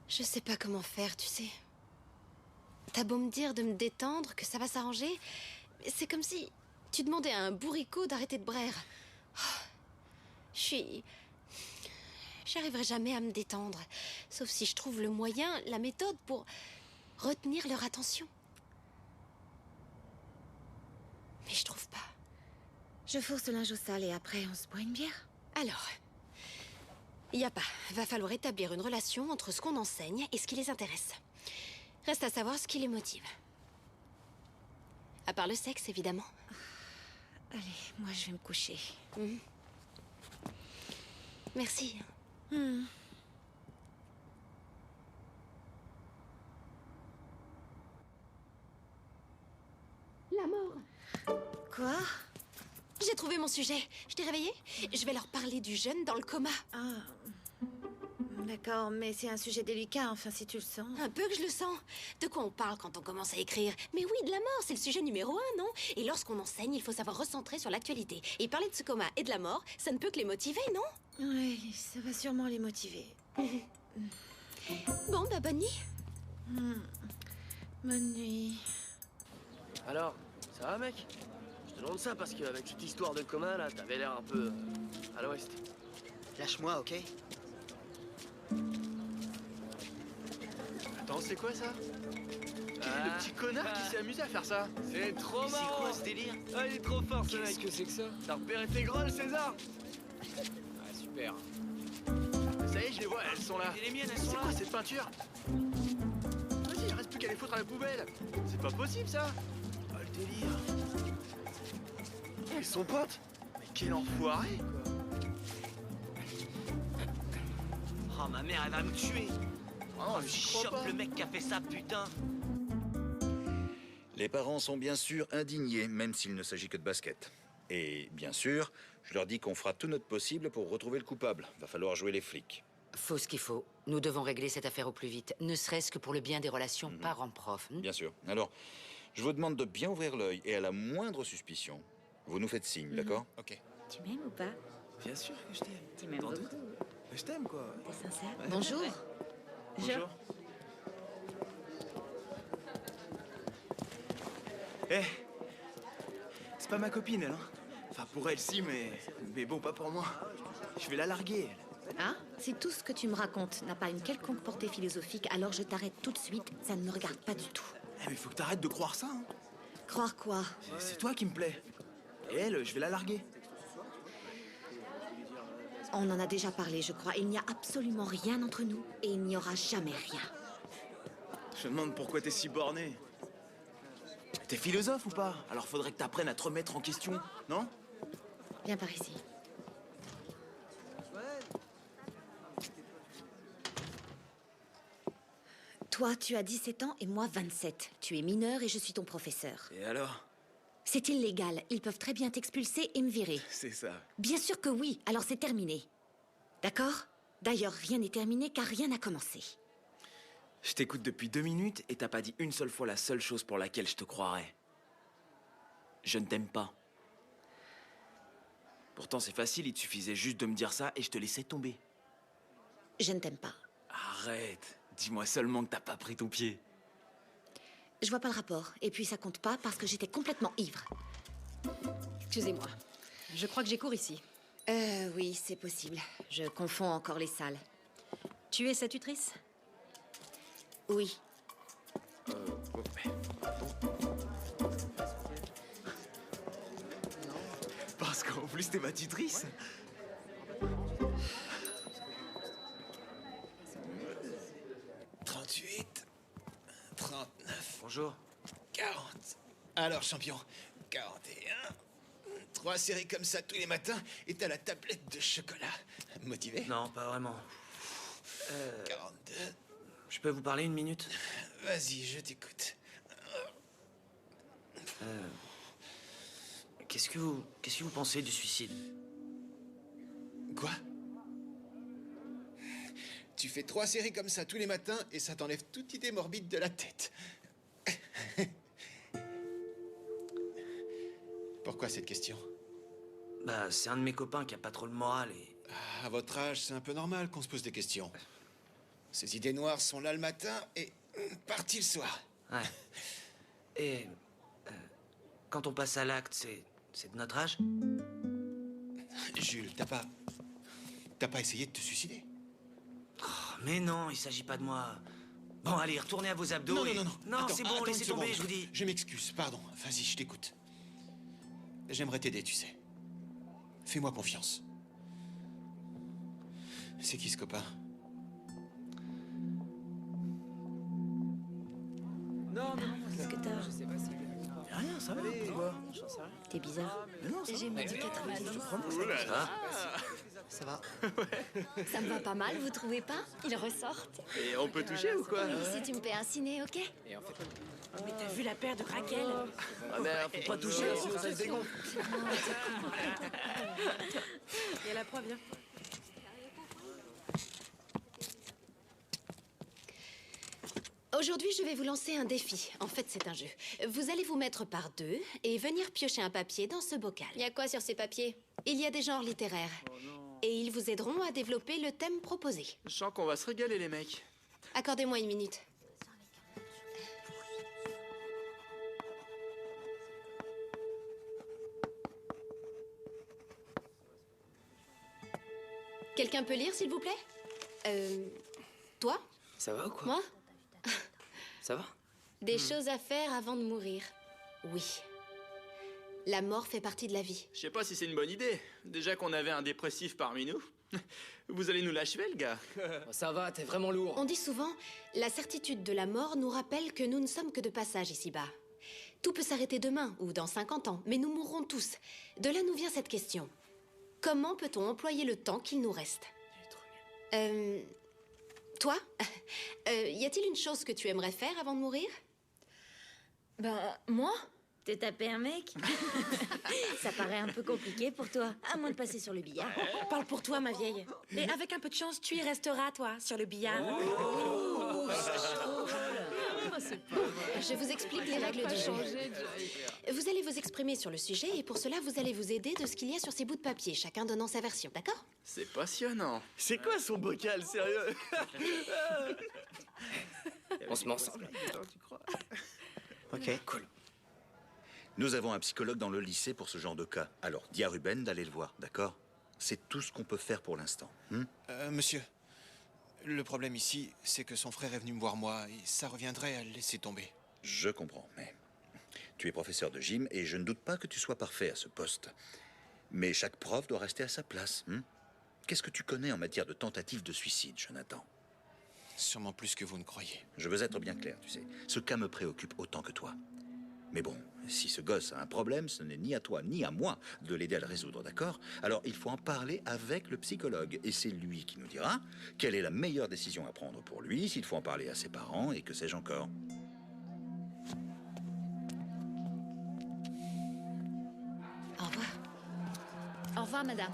Je sais pas comment faire, tu sais. T'as beau me dire de me détendre, que ça va s'arranger, mais c'est comme si tu demandais à un bourricot d'arrêter de braire. J'arriverai jamais à me détendre, sauf si je trouve le moyen, la méthode pour retenir leur attention. Mais je trouve pas. Je fourre ce linge au sale et après on se boit une bière. Alors, y a pas. Va falloir établir une relation entre ce qu'on enseigne et ce qui les intéresse. Reste à savoir ce qui les motive. À part le sexe, évidemment. Allez, moi je vais me coucher. Merci. La mort. Quoi? J'ai trouvé mon sujet. Je t'ai réveillée? Je vais leur parler du jeune dans le coma. Ah. D'accord, mais c'est un sujet délicat, enfin, si tu le sens. Un peu que je le sens. De quoi on parle quand on commence à écrire? Mais oui, de la mort, c'est le sujet numéro 1, non? Et lorsqu'on enseigne, il faut savoir recentrer sur l'actualité. Et parler de ce coma et de la mort, ça ne peut que les motiver, non? Oui, ça va sûrement les motiver. Bon, bah, bonne nuit. Bonne nuit. Alors, ça va, mec? Je te demande ça parce qu'avec cette histoire de coma, là, t'avais l'air un peu à l'ouest. Lâche-moi, ok? Attends, c'est quoi ça? Quel est le petit connard qui s'est amusé à faire ça? C'est trop Mais marrant! c'est quoi ce délire? Ah, il est trop fort ce mec! Qu'est-ce que c'est que ça? T'as repéré tes grolles, César? Ah, super. Ça y est, je les vois, elles sont là. Et les miennes, elles sont C'est là. quoi cette peinture? Vas-y, il reste plus qu'à les foutre à la poubelle. C'est pas possible ça. Oh le délire. Ils sont potes. Mais quel enfoiré quoi. Oh, ma mère, elle va me tuer. Oh, Oh, j'y je crois chope pas. le mec qui a fait ça, putain. Les parents sont bien sûr indignés, même s'il ne s'agit que de basket. Et bien sûr, je leur dis qu'on fera tout notre possible pour retrouver le coupable. Va falloir jouer les flics. Faut ce qu'il faut. Nous devons régler cette affaire au plus vite, ne serait-ce que pour le bien des relations parents-prof. Bien sûr. Alors, je vous demande de bien ouvrir l'œil et à la moindre suspicion, vous nous faites signe, d'accord? Ok. Tu m'aimes ou pas? Bien sûr que je t'aime. Tu m'aimes beaucoup. Je t'aime quoi. T'es sincère? Ouais. Bonjour. Bonjour. Eh, c'est pas ma copine elle, hein. Enfin pour elle si, mais bon, pas pour moi. Je vais la larguer. Ah, si tout ce que tu me racontes n'a pas une quelconque portée philosophique, alors je t'arrête tout de suite, ça ne me regarde pas du tout. Eh, mais faut que t'arrêtes de croire ça, hein. Croire quoi? C'est toi qui me plais. Et elle, je vais la larguer. On en a déjà parlé, je crois. Il n'y a absolument rien entre nous et il n'y aura jamais rien. Je me demande pourquoi t'es si borné. T'es philosophe ou pas? Alors faudrait que t'apprennes à te remettre en question, non? Viens par ici. Toi, tu as 17 ans et moi 27. Tu es mineur et je suis ton professeur. Et alors? C'est illégal. Ils peuvent très bien t'expulser et me virer. C'est ça. Bien sûr que oui, alors c'est terminé. D'accord? D'ailleurs, rien n'est terminé car rien n'a commencé. Je t'écoute depuis 2 minutes et t'as pas dit une seule fois la seule chose pour laquelle je te croirais. Je ne t'aime pas. Pourtant c'est facile, il te suffisait juste de me dire ça et je te laissais tomber. Je ne t'aime pas. Arrête, dis-moi seulement que t'as pas pris ton pied. Je vois pas le rapport. Et puis ça compte pas parce que j'étais complètement ivre. Excusez-moi. Je crois que j'ai cours ici. Oui, c'est possible. Je confonds encore les salles. Tu es sa tutrice? Oui. Parce qu'en plus t'es ma tutrice. « 38, 39... Bonjour. 40. Alors, champion, 41. 3 séries comme ça tous les matins et t'as la tablette de chocolat. Motivé? Non, pas vraiment. 42. Je peux vous parler une minute? Vas-y, je t'écoute. Qu'est-ce que vous pensez du suicide? Quoi? Tu fais 3 séries comme ça tous les matins et ça t'enlève toute idée morbide de la tête. Pourquoi cette question? Bah, c'est un de mes copains qui a pas trop le moral et... À votre âge, c'est un peu normal qu'on se pose des questions. Ces idées noires sont là le matin et parties le soir. Ouais. Et... quand on passe à l'acte, c'est de notre âge? Jules, t'as pas essayé de te suicider? Oh, mais non, il s'agit pas de moi. Bon, allez, retournez à vos abdos Non, et... non. Non, Attends, c'est bon, attends laissez une tomber, seconde. je vous dis. Je m'excuse, pardon. Vas-y, je t'écoute. J'aimerais t'aider, tu sais. Fais-moi confiance. C'est qui ce copain? Non, Qu'est-ce que t'as? je sais pas si... Rien, ça va, quoi? T'es bizarre. Mais non, ça J'ai va. mis du 90. Ça va? Ça me va pas mal, vous trouvez pas? Ils ressortent. Et on peut toucher ou quoi? Oui, si tu me paies un ciné, ok? Mais t'as vu la paire de Raquel? Ah merde, faut pas toucher, sinon ça se dégonfle. Il y a la preuve, viens. Aujourd'hui, je vais vous lancer un défi. En fait, c'est un jeu. Vous allez vous mettre par 2 et venir piocher un papier dans ce bocal. Il y a quoi sur ces papiers? Il y a des genres littéraires. Et ils vous aideront à développer le thème proposé. Je sens qu'on va se régaler, les mecs. Accordez-moi 1 minute. Quelqu'un peut lire, s'il vous plaît? Toi? Ça va ou quoi? Moi? Ça va? Des choses à faire avant de mourir. Oui. La mort fait partie de la vie. Je sais pas si c'est une bonne idée. Déjà qu'on avait un dépressif parmi nous. Vous allez nous l'achever, le gars. Ça va, t'es vraiment lourd. On dit souvent, la certitude de la mort nous rappelle que nous ne sommes que de passage ici-bas. Tout peut s'arrêter demain ou dans 50 ans, mais nous mourrons tous. De là nous vient cette question. Comment peut-on employer le temps qu'il nous reste? Toi? Y a-t-il une chose que tu aimerais faire avant de mourir? Ben, moi? Te taper un mec? Ça paraît un peu compliqué pour toi, à moins de passer sur le billard. Parle pour toi, ma vieille. Et avec un peu de chance, tu y resteras, toi, sur le billard. Je vous explique les règles du jeu. Vous allez vous exprimer sur le sujet et pour cela, vous allez vous aider de ce qu'il y a sur ces bouts de papier, chacun donnant sa version, d'accord? C'est passionnant. C'est quoi son bocal, sérieux? On se met ensemble. Ok. Cool. Nous avons un psychologue dans le lycée pour ce genre de cas. Alors, dis à Ruben d'aller le voir, d'accord? C'est tout ce qu'on peut faire pour l'instant. Monsieur, le problème ici, c'est que son frère est venu me voir moi et ça reviendrait à le laisser tomber. Je comprends, mais tu es professeur de gym et je ne doute pas que tu sois parfait à ce poste. Mais chaque prof doit rester à sa place. Qu'est-ce que tu connais en matière de tentative de suicide, Jonathan? Sûrement plus que vous ne croyez. Je veux être bien clair, tu sais. Ce cas me préoccupe autant que toi. Mais bon, si ce gosse a un problème, ce n'est ni à toi ni à moi de l'aider à le résoudre, d'accord? Alors il faut en parler avec le psychologue. Et c'est lui qui nous dira quelle est la meilleure décision à prendre pour lui, s'il faut en parler à ses parents et que sais-je encore. Au revoir. Au revoir, madame.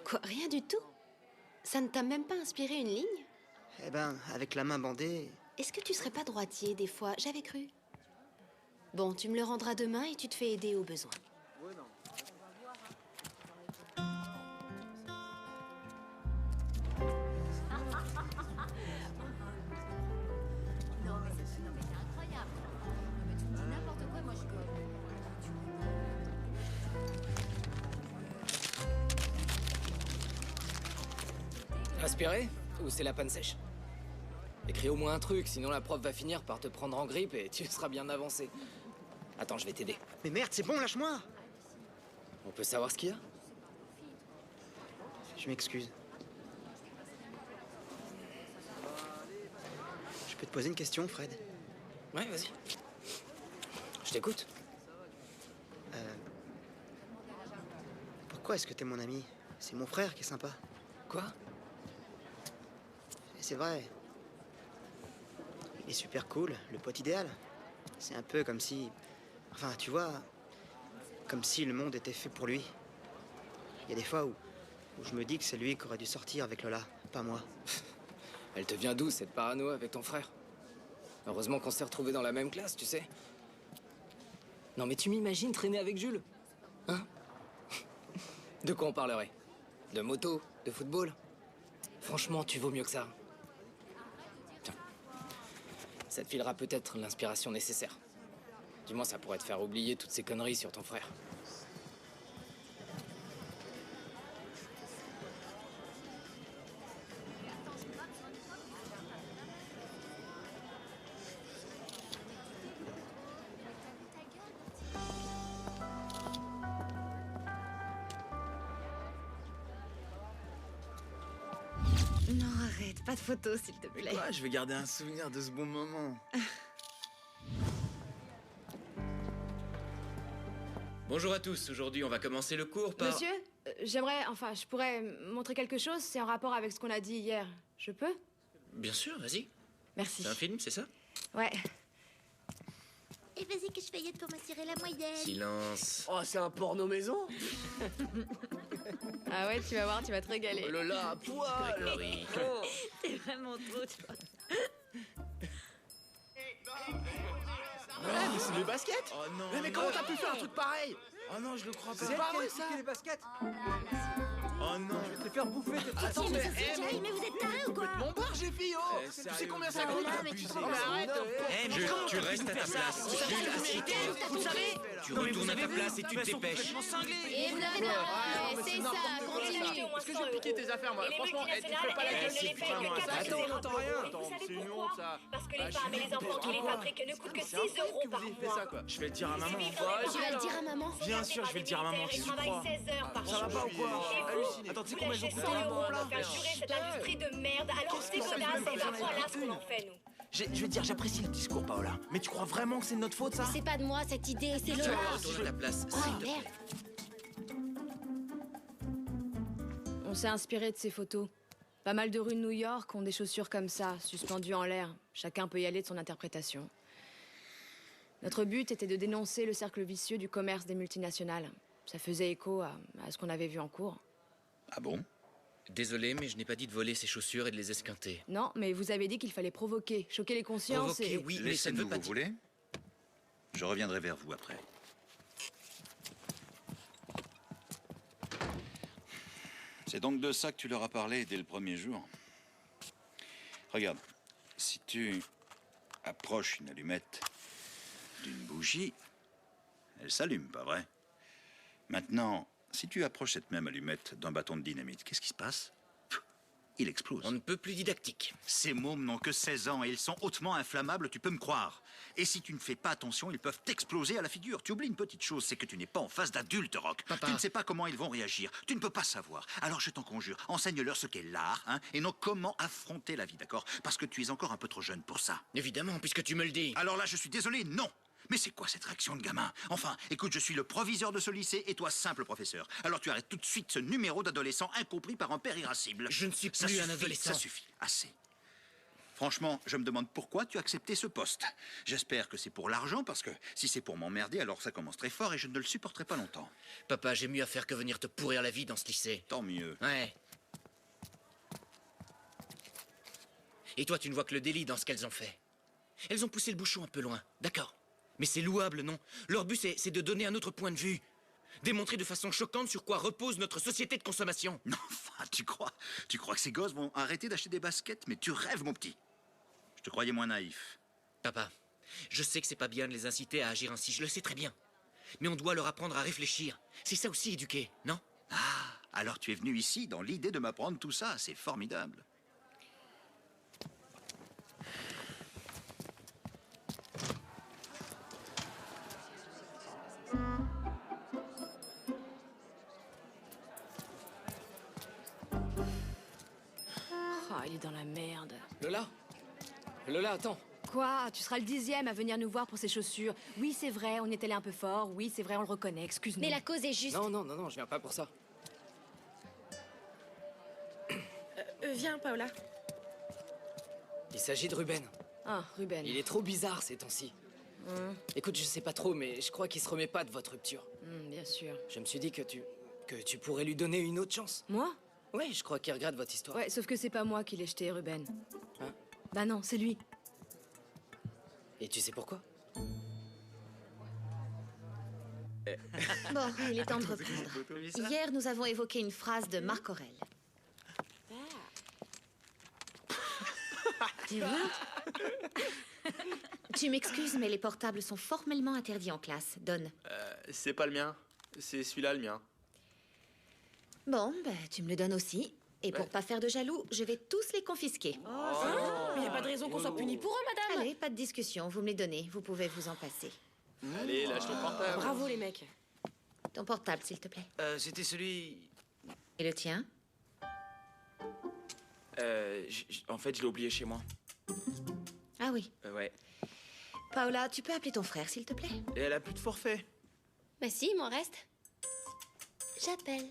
Quoi, rien du tout? Ça ne t'a même pas inspiré une ligne? Eh ben, avec la main bandée... Est-ce que tu serais pas droitier des fois? J'avais cru. Bon, tu me le rendras demain et tu te fais aider au besoin. Aspiré? Ou c'est la panne sèche? Écris au moins un truc, sinon la prof va finir par te prendre en grippe et tu seras bien avancé. Attends, je vais t'aider. Mais merde, c'est bon, lâche-moi! On peut savoir ce qu'il y a? Je m'excuse. Je peux te poser une question, Fred? Ouais, vas-y. Je t'écoute. Pourquoi est-ce que t'es mon ami? C'est mon frère qui est sympa. Quoi? Et c'est vrai. Il est super cool, le pote idéal. C'est un peu comme si... Enfin, tu vois... Comme si le monde était fait pour lui. Il y a des fois où je me dis que c'est lui qui aurait dû sortir avec Lola, pas moi. Elle te vient d'où, cette parano avec ton frère? Heureusement qu'on s'est retrouvés dans la même classe, tu sais. Non mais tu m'imagines traîner avec Jules? Hein? De quoi on parlerait? De moto? De football? Franchement, tu vaux mieux que ça. Tiens. Ça te filera peut-être l'inspiration nécessaire. Du moins, ça pourrait te faire oublier toutes ces conneries sur ton frère. Non, arrête, pas de photos, s'il te plaît. Ouais, je vais garder un souvenir de ce bon moment. Bonjour à tous, aujourd'hui on va commencer le cours par... Monsieur, j'aimerais, enfin, je pourrais montrer quelque chose, c'est en rapport avec ce qu'on a dit hier. Je peux? Bien sûr, vas-y. Merci. C'est un film, c'est ça? Ouais. Et vas-y que je feuillette pour m'assurer la moyenne. Silence. Oh, c'est un porno maison? Ah ouais, tu vas voir, tu vas te régaler. Oh là là, à poil! Grégory. Oh. C'est vraiment trop, tu vois. Ouais, mais c'est des baskets! Oh non! Mais comment t'as pu faire un truc pareil? Oh non, je le crois pas. C'est pas vrai, ça! les baskets? Oh Oh non, je vais te les faire bouffer. Attends, mais vous êtes tarés ou quoi? Mon bar, j'ai filles, oh. Tu sais combien ça coûte? Paola, mais tu te rends Non, mais arrête. Tu restes à ta place. Jules, assieds-toi. Vous savez? Tu retournes à ta place et tu te dépêches. Et vous n'avez pas... C'est ça, continuez. Est-ce que je vais piquer tes affaires, moi? Franchement, tu fais pas la gueule. Attends, on n'entend rien. Attends, c'est une honte, ça. Parce que les femmes et les enfants qui les fabriquent ne coûtent que 6 euros par mois. Je vais le dire à maman. Tu vas le dire à maman? Bien sûr, je vais le dire à maman, tu Ils crois. travaillent 16 heures par jour. Ça va pas ou quoi? Et Attends, tu sais vous combien ils ont lâchez coûté 100 la euros bombe là? pour faire durer cette industrie de merde. Alors c'est godasse et ben voilà ce qu'on en fait, nous. Je vais te dire, j'apprécie le discours, Paola. Mais tu crois vraiment que c'est de notre faute, ça? C'est pas de moi cette idée, c'est Tu Lola. vas retourner à ta place. Oh s'il te plaît. merde. On s'est inspiré de ces photos. Pas mal de rues de New York ont des chaussures comme ça, suspendues en l'air. Chacun peut y aller de son interprétation. Notre but était de dénoncer le cercle vicieux du commerce des multinationales. Ça faisait écho à ce qu'on avait vu en cours. Ah bon? Désolé, mais je n'ai pas dit de voler ces chaussures et de les esquinter. Non, mais vous avez dit qu'il fallait provoquer, choquer les consciences Provoquer, et... oui, mais ça ne veut Laissez-nous, pas vous dire... voulez? Je reviendrai vers vous après. C'est donc de ça que tu leur as parlé dès le premier jour. Regarde, si tu approches une allumette d'une bougie, elle s'allume, pas vrai? Maintenant, si tu approches cette même allumette d'un bâton de dynamite, qu'est-ce qui se passe? Il explose. On ne peut plus didactique. Ces mômes n'ont que 16 ans et ils sont hautement inflammables, tu peux me croire. Et si tu ne fais pas attention, ils peuvent t'exploser à la figure. Tu oublies une petite chose, c'est que tu n'es pas en face d'adultes, Rock. Papa. Tu ne sais pas comment ils vont réagir. Tu ne peux pas savoir. Alors je t'en conjure, enseigne-leur ce qu'est l'art, hein, et non comment affronter la vie, d'accord? Parce que tu es encore un peu trop jeune pour ça. Évidemment, puisque tu me le dis. Alors là, je suis désolé, non. Mais c'est quoi cette réaction de gamin? Enfin, écoute, je suis le proviseur de ce lycée et toi, simple professeur. Alors tu arrêtes tout de suite ce numéro d'adolescent incompris par un père irascible. Je ne suis Ça plus un suffit, adolescent. Ça suffit, assez. Franchement, je me demande pourquoi tu as accepté ce poste. J'espère que c'est pour l'argent, parce que si c'est pour m'emmerder, alors ça commence très fort et je ne le supporterai pas longtemps. Papa, j'ai mieux à faire que venir te pourrir la vie dans ce lycée. Tant mieux. Ouais. Et toi, tu ne vois que le délit dans ce qu'elles ont fait. Elles ont poussé le bouchon un peu loin, d'accord. Mais c'est louable, non? Leur but, c'est de donner un autre point de vue. Démontrer de façon choquante sur quoi repose notre société de consommation. Non, enfin, tu crois que ces gosses vont arrêter d'acheter des baskets? Mais tu rêves, mon petit. Je te croyais moins naïf. Papa, je sais que c'est pas bien de les inciter à agir ainsi, je le sais très bien. Mais on doit leur apprendre à réfléchir. C'est ça aussi, éduquer, non? Ah, alors tu es venu ici dans l'idée de m'apprendre tout ça. C'est formidable. Oh, il est dans la merde. Lola? Lola, attends. Quoi? Tu seras le 10e à venir nous voir pour ces chaussures. Oui, c'est vrai, on est allé un peu fort. Oui, c'est vrai, on le reconnaît. Excuse-nous. Mais la cause est juste... Non, je viens pas pour ça. Viens, Paola. Il s'agit de Ruben. Ah, Ruben. Il est trop bizarre ces temps-ci. Écoute, je sais pas trop, mais je crois qu'il se remet pas de votre rupture. Bien sûr. Je me suis dit que tu pourrais lui donner une autre chance. Moi? Ouais, je crois qu'il regrette votre histoire. Ouais, sauf que c'est pas moi qui l'ai jeté, Ruben. Hein? Bah non, c'est lui. Et tu sais pourquoi? Bon, il est temps de reprendre. Hier, nous avons évoqué une phrase de Marc Aurèle. Tu vois? Tu m'excuses, mais les portables sont formellement interdits en classe. Donne. C'est pas le mien. C'est celui-là le mien. Bon, bah, tu me le donnes aussi. Et pour pas faire de jaloux, je vais tous les confisquer. Mais y a pas de raison qu'on soit puni pour eux, madame. Allez, pas de discussion, vous me les donnez. Vous pouvez vous en passer. Allez, lâche ton portable. Bravo, les mecs. Ton portable, s'il te plaît. C'était celui... Et le tien? En fait, je l'ai oublié chez moi. Ah oui. Ouais. Paola, tu peux appeler ton frère, s'il te plaît? Et elle a plus de forfait. Bah si, il m'en reste. J'appelle.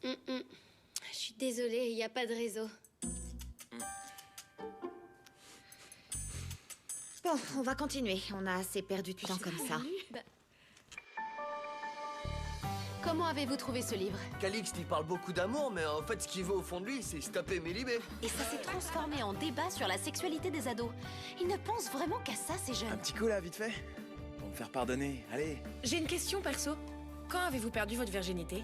Je suis désolée, il n'y a pas de réseau. Bon, on va continuer. On a assez perdu de temps comme ça. Comment avez-vous trouvé ce livre? Calixte, il parle beaucoup d'amour, mais en fait, ce qu'il veut au fond de lui, c'est se taper Mélibé. Et ça s'est transformé en débat sur la sexualité des ados. Ils ne pensent vraiment qu'à ça, ces Un jeunes. petit coup là, vite fait. Pour me faire pardonner. Allez. J'ai une question, perso. Quand avez-vous perdu votre virginité?